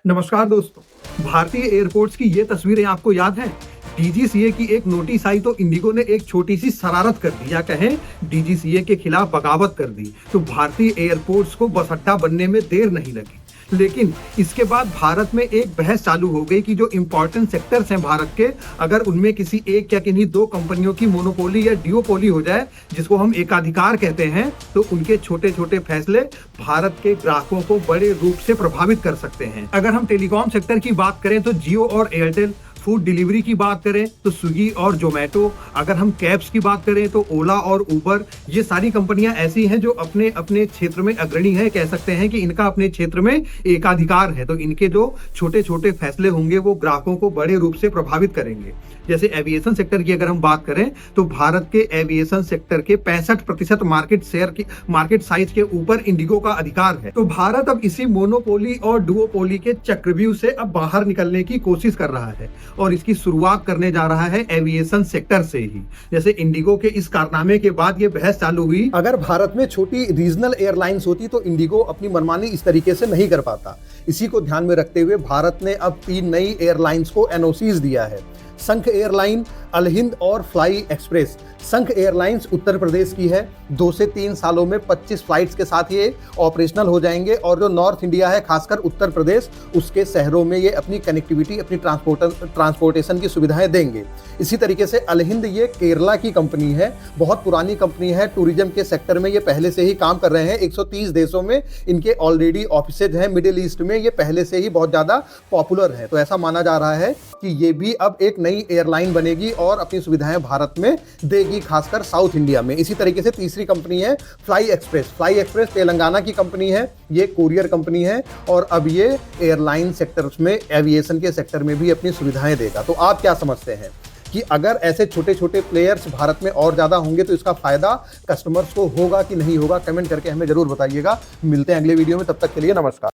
नमस्कार दोस्तों। भारतीय एयरपोर्ट्स की ये तस्वीरें आपको याद हैं? डीजीसीए की एक नोटिस आई तो इंडिगो ने एक छोटी सी शरारत कर दी, या कहें डीजीसीए के खिलाफ बगावत कर दी। तो भारतीय एयरपोर्ट्स को बस अड्डा बनने में देर नहीं लगी। लेकिन इसके बाद भारत में एक बहस चालू हो गई कि जो इंपॉर्टेंट सेक्टर्स हैं भारत के, अगर उनमें किसी एक या किन्हीं दो कंपनियों की मोनोपोली या डिओपोली हो जाए, जिसको हम एकाधिकार कहते हैं, तो उनके छोटे छोटे फैसले भारत के ग्राहकों को बड़े रूप से प्रभावित कर सकते हैं। अगर हम टेलीकॉम सेक्टर की बात करें तो जियो और एयरटेल, फूड डिलीवरी की बात करें तो स्विगी और जोमेटो, अगर हम कैब्स की बात करें तो ओला और उबर, ये सारी कंपनियां ऐसी हैं जो अपने अपने क्षेत्र में अग्रणी है। कह सकते हैं कि इनका अपने क्षेत्र में एकाधिकार है, तो इनके जो छोटे छोटे फैसले होंगे वो ग्राहकों को बड़े रूप से प्रभावित करेंगे। जैसे एविएशन सेक्टर की अगर हम बात करें तो भारत के एविएशन सेक्टर के 65% मार्केट साइज के ऊपर इंडिगो का अधिकार है। तो भारत अब इसी मोनोपोली और डुओपोली के चक्रव्यूह से अब बाहर निकलने की कोशिश कर रहा है और इसकी शुरुआत करने जा रहा है एविएशन सेक्टर से ही। जैसे इंडिगो के इस कारनामे के बाद ये बहस चालू हुई। अगर भारत में छोटी रीजनल एयरलाइंस होती तो इंडिगो अपनी मनमानी इस तरीके से नहीं कर पाता। इसी को ध्यान में रखते हुए भारत ने अब 3 नई एयरलाइंस को एनओसीज दिया है। संख एयरलाइन, अलहिंद और फ्लाई एक्सप्रेस। संख एयरलाइंस उत्तर प्रदेश की है। 2 से 3 सालों में 25 फ्लाइट्स के साथ ये ऑपरेशनल हो जाएंगे और जो नॉर्थ इंडिया है, खासकर उत्तर प्रदेश, उसके शहरों में ये अपनी कनेक्टिविटी, अपनी ट्रांसपोर्टेशन की सुविधाएं देंगे। इसी तरीके से अलहिंद ये केरला की कंपनी है, बहुत पुरानी कंपनी है। टूरिज्म के सेक्टर में ये पहले से ही काम कर रहे हैं। 130 देशों में इनके ऑलरेडी ऑफिसेज हैं। मिडिल ईस्ट में ये पहले से ही बहुत ज़्यादा पॉपुलर है। तो ऐसा माना जा रहा है कि ये भी अब एक नई एयरलाइन बनेगी और अपनी सुविधाएं भारत में देगी, खासकर साउथ इंडिया में। इसी तरीके से तीसरी कंपनी है fly express. Fly express Telangana की कंपनी है, ये कोरियर कंपनी है और अब ये एयरलाइन सेक्टर्स में, एविएशन के सेक्टर में भी अपनी सुविधाएं देगा। तो आप क्या समझते हैं कि अगर ऐसे छोटे छोटे प्लेयर्स भारत में और ज़्यादा होंगे तो इसका फायदा कस्टमर्स को होगा कि नहीं होगा? कमेंट करके हमें जरूर बताइएगा। मिलते हैं अगले वीडियो में, तब तक के लिए नमस्कार।